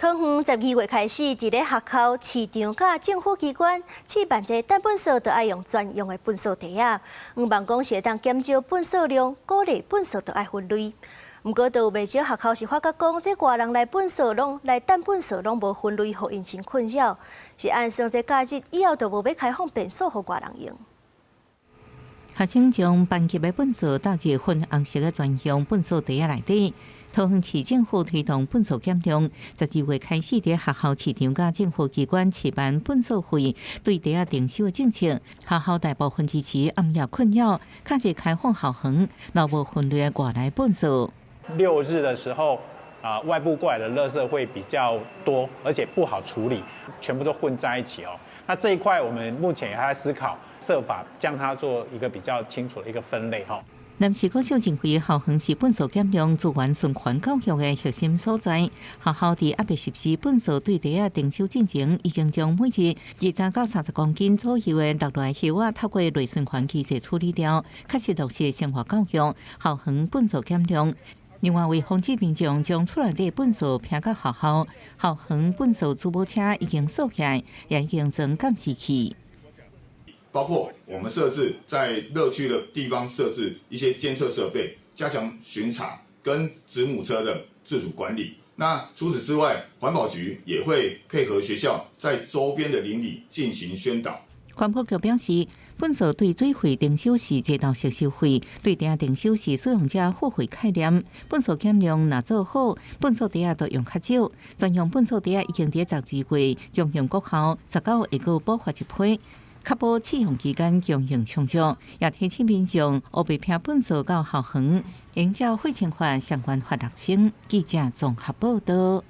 桃园12月开始，伫咧学校、市场、甲政府机关试办这单粪扫，都爱用专用的粪扫袋啊。希望讲是会当减少粪扫量，鼓励粪扫都爱分类。不过，都有不少学校是发觉讲，这外人来粪扫拢来单粪扫拢无分类，互因真困扰。是按算这假日以后，就无要开放便扫互外人用。学生将班级的粪扫倒入粉红色的专用粪扫袋内底。桃园市政府推动粪扫减量，12月开始在学校、市场、甲政府机关试办粪扫费对袋仔征收的政策。学校大部分支持暗夜困扰，假日开放校园，若无分类的外来粪扫。6日的时候，外部过来的垃圾会比较多，而且不好处理，全部都混在一起哦。那这一块我们目前也还在思考，设法将它做一个比较清楚的一个分类哈。南市国小认为校园是粪扫减量资源循环教育的核心所在。学校伫暗暝10时粪扫对袋仔征收进程，已经将每日20到30公斤左右的落来叶仔透过内循环机制处理掉，确实落实生活教育，校园粪扫减量。另外，为防止民众将厝内底粪扫撇到学校，校园粪扫珠宝车已经扫起来，也已经装监视器。包括我们设置在乐区的地方设置一些监测设备，加强巡查跟子母车的自主管理。那除此之外，环保局也会配合学校在周边的邻里进行宣导。环保局表示，粪扫对水费征收是街道式收费，对袋征收是使用者付费概念。粪扫减量若做好，粪扫袋都用较少。专用粪扫袋已经在12月用向国校，19月又补发一批。确保试用期间供应充足，也提醒民众务必撇粪扫到校园，依照《废清法》相关法律程。记者综合报道。